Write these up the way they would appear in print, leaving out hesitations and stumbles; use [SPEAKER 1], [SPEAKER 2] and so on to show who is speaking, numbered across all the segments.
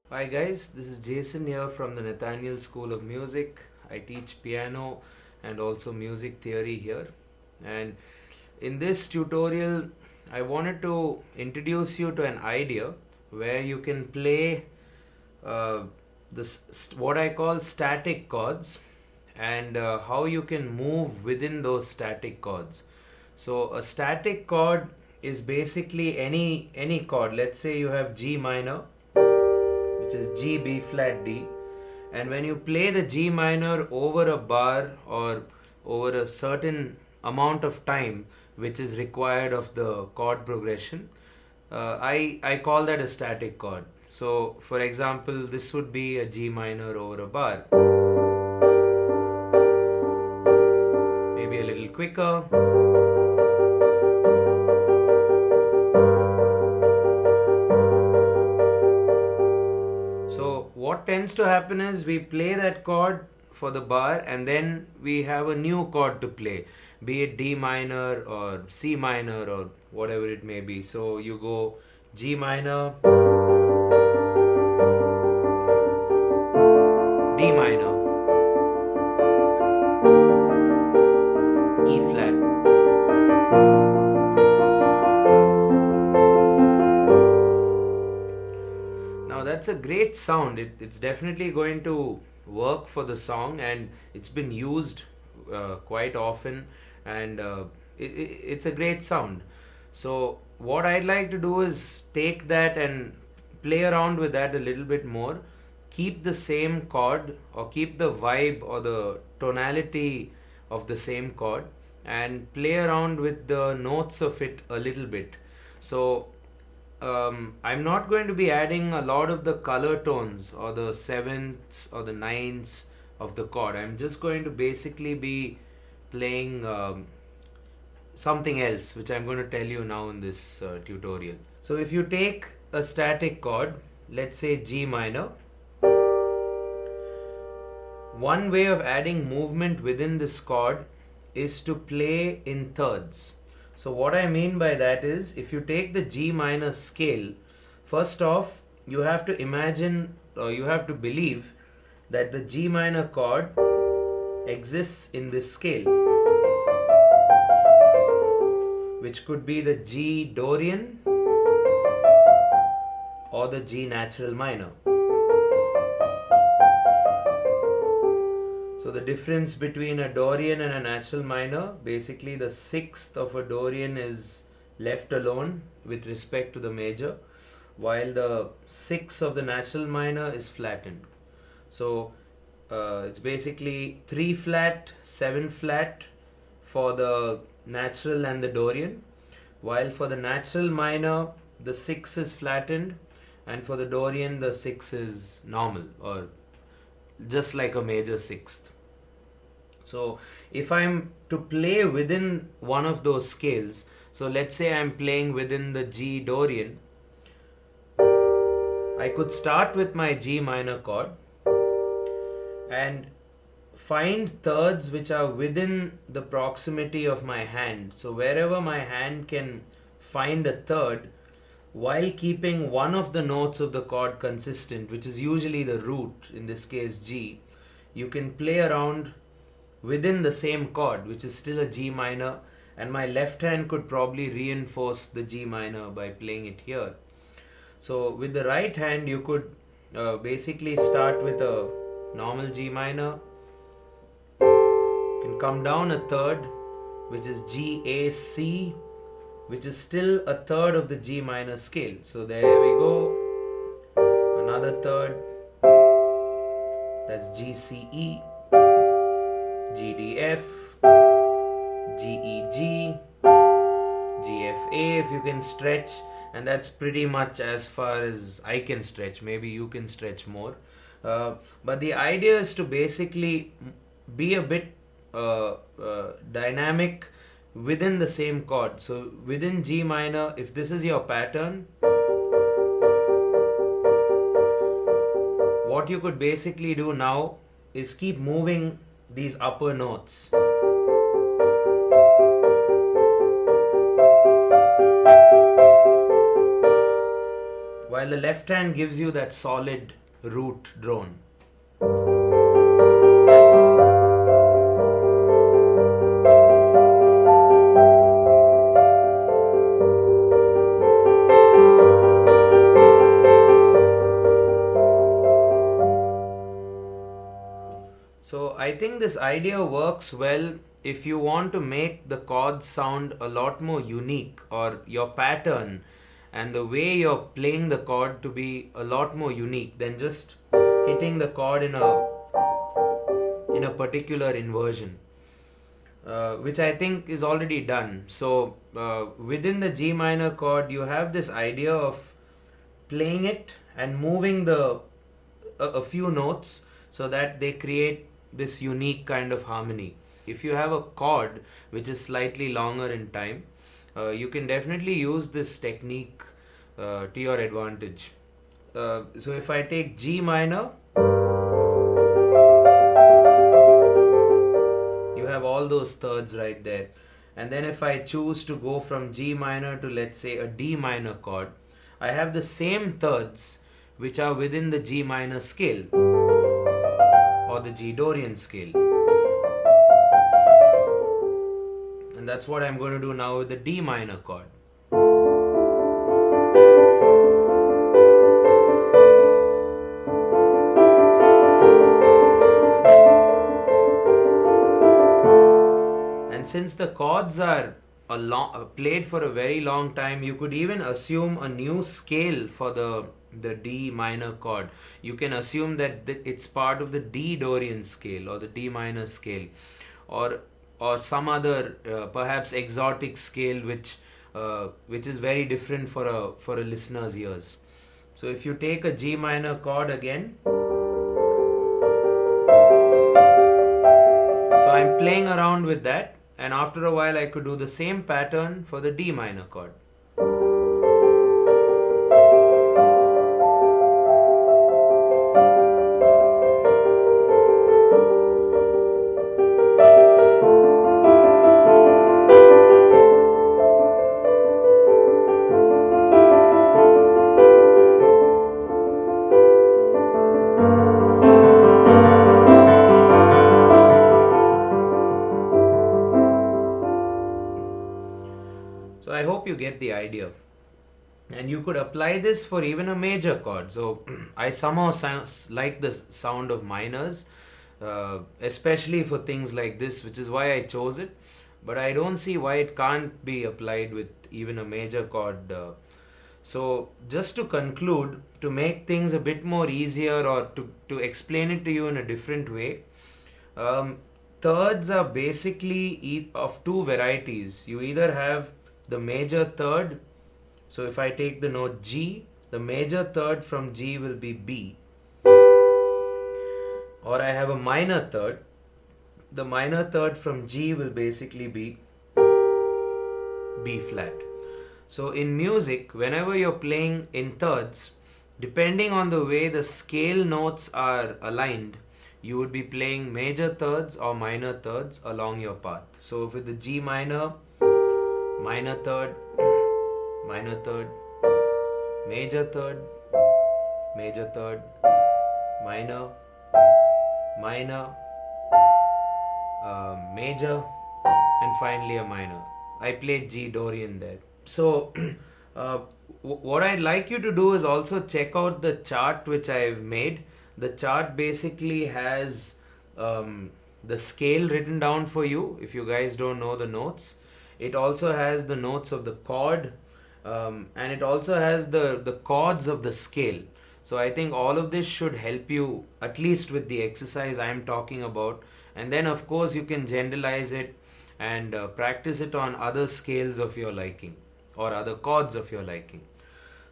[SPEAKER 1] Hi guys, this is Jason here from the Nathaniel School of Music. I teach piano and also music theory here. And in this tutorial, I wanted to introduce you to an idea where you can play uh, what I call static chords and how you can move within those static chords. So a static chord is basically any chord. Let's say you have G minor, which is G, B flat, D. And when you play the G minor over a bar or over a certain amount of time which is required of the chord progression, I call that a static chord. So, for example, this would be a G minor over a bar. Maybe a little quicker. So what tends to happen is we play that chord for the bar and then we have a new chord to play, be it D minor or C minor or whatever it may be. So you go G minor, D minor, E flat. Now that's a great sound. It's definitely going to work for the song, and it's been used quite often, and it's a great sound. So what I'd like to do is take that and play around with that a little bit more. Keep the same chord or keep the vibe or the tonality of the same chord and play around with the notes of it a little bit. So I'm not going to be adding a lot of the color tones or the sevenths or the ninths of the chord. I'm just going to basically be playing something else, which I'm going to tell you now in this tutorial. So if you take a static chord, let's say G minor, one way of adding movement within this chord is to play in thirds. So what I mean by that is, if you take the G minor scale, first off you have to imagine or you have to believe that the G minor chord exists in this scale, which could be the G Dorian or the G natural minor. So the difference between a Dorian and a natural minor, basically the sixth of a Dorian is left alone with respect to the major, while the sixth of the natural minor is flattened. So it's basically 3 flat, 7 flat for the natural and the Dorian, while for the natural minor the 6 is flattened and for the Dorian the 6 is normal or just like a major sixth. So if I'm to play within one of those scales, so let's say I'm playing within the G Dorian, I could start with my G minor chord and find thirds which are within the proximity of my hand. So wherever my hand can find a third, while keeping one of the notes of the chord consistent, which is usually the root, in this case G, you can play around within the same chord, which is still a G minor, and my left hand could probably reinforce the G minor by playing it here. So with the right hand you could basically start with a normal G minor, you can come down a third, which is G A C, which is still a third of the G minor scale. So there we go, another third, that's G C E, G D F, G E G, G F A if you can stretch, and that's pretty much as far as I can stretch. Maybe you can stretch more. But the idea is to basically be a bit dynamic within the same chord. So within G minor, if this is your pattern, what you could basically do now is keep moving these upper notes. while the left hand gives you that solid root drone. So I think this idea works well if you want to make the chords sound a lot more unique, or your pattern and the way you're playing the chord to be a lot more unique than just hitting the chord in a particular inversion, which I think is already done. So within the G minor chord, you have this idea of playing it and moving a few notes so that they create this unique kind of harmony. If you have a chord which is slightly longer in time, you can definitely use this technique to your advantage. So if I take G minor, you have all those thirds right there. And then if I choose to go from G minor to, let's say, a D minor chord, I have the same thirds which are within the G minor scale or the G Dorian scale. And that's what I'm going to do now with the D minor chord. And since the chords are played for a very long time, you could even assume a new scale for the D minor chord. You can assume that it's part of the D Dorian scale or the D minor scale, or some other perhaps exotic scale which is very different for a listener's ears. So if you take a G minor chord again, so I'm playing around with that, and after a while I could do the same pattern for the D minor chord. So I hope you get the idea. And you could apply this for even a major chord. So I somehow like the sound of minors, especially for things like this, which is why I chose it. But I don't see why it can't be applied with even a major chord. So just to conclude, to make things a bit more easier, or to explain it to you in a different way, thirds are basically of two varieties. You either have the major third. So if I take the note G, the major third from G will be B. Or I have a minor third. The minor third from G will basically be B flat. So in music, whenever you're playing in thirds, depending on the way the scale notes are aligned, you would be playing major thirds or minor thirds along your path. So with the G minor, minor third, minor third, major third, major third, minor, minor, major, and finally a minor. I played G Dorian there. So what I'd like you to do is also check out the chart which I've made. The chart basically has the scale written down for you if you guys don't know the notes. It also has the notes of the chord, and it also has the chords of the scale. So I think all of this should help you, at least with the exercise I'm talking about. And then of course you can generalize it and practice it on other scales of your liking or other chords of your liking.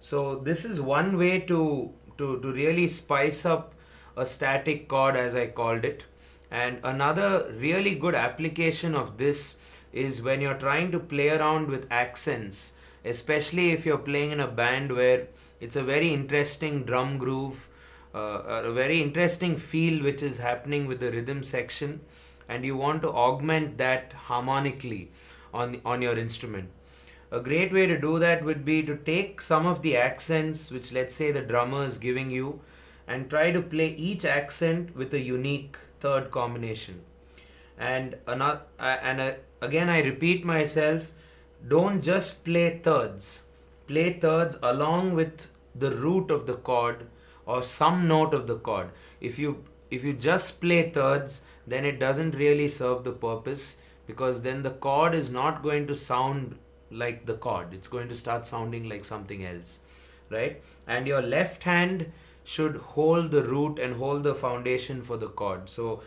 [SPEAKER 1] So this is one way to really spice up a static chord, as I called it. And another really good application of this is when you're trying to play around with accents, especially if you're playing in a band where it's a very interesting drum groove, a very interesting feel which is happening with the rhythm section, and you want to augment that harmonically on your instrument. a great way to do that would be to take some of the accents which, let's say, the drummer is giving you, and try to play each accent with a unique third combination. And again, I repeat myself, don't just play thirds. Play thirds along with the root of the chord or some note of the chord. If you just play thirds, then it doesn't really serve the purpose, because then the chord is not going to sound like the chord. It's going to start sounding like something else, right? And your left hand should hold the root and hold the foundation for the chord. So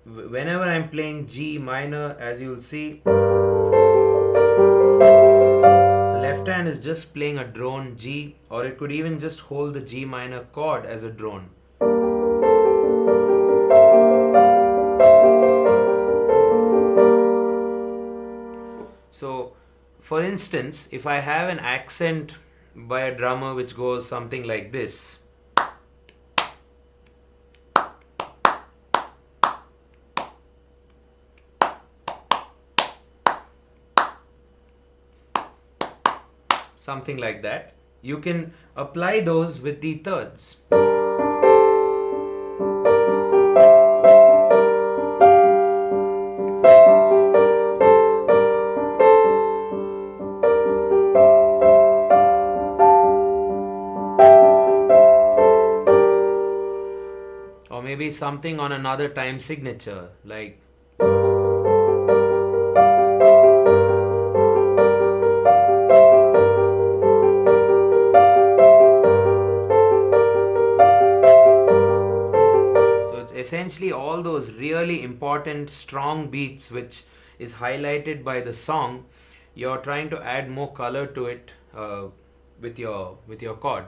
[SPEAKER 1] whenever I'm playing G minor, as you'll see, the left hand is just playing a drone G, or it could even just hold the G minor chord as a drone. So, for instance, if I have an accent by a drummer which goes something like this, something like that, you can apply those with the thirds. Or maybe something on another time signature, like essentially all those really important strong beats which is highlighted by the song. You're trying to add more color to it with your chord.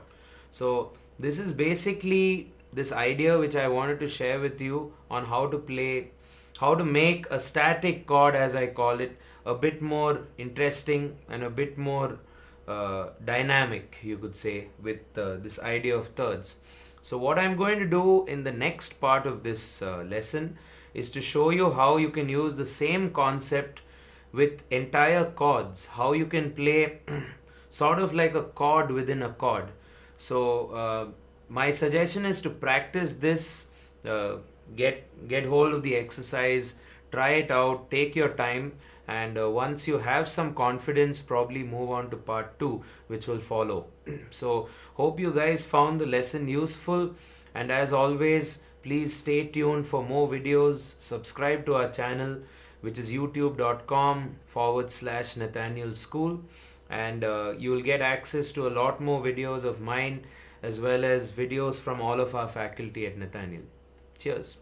[SPEAKER 1] So this is basically this idea which I wanted to share with you on how to make a static chord, as I call it, a bit more interesting and a bit more dynamic, you could say, with this idea of thirds. So what I'm going to do in the next part of this lesson is to show you how you can use the same concept with entire chords, how you can play sort of like a chord within a chord. So my suggestion is to practice this, get hold of the exercise, try it out, take your time, and once you have some confidence, probably move on to part 2, which will follow. So hope you guys found the lesson useful, and as always, please stay tuned for more videos. Subscribe to our channel, which is youtube.com/Nathaniel School, and you will get access to a lot more videos of mine, as well as videos from all of our faculty at Nathaniel. Cheers.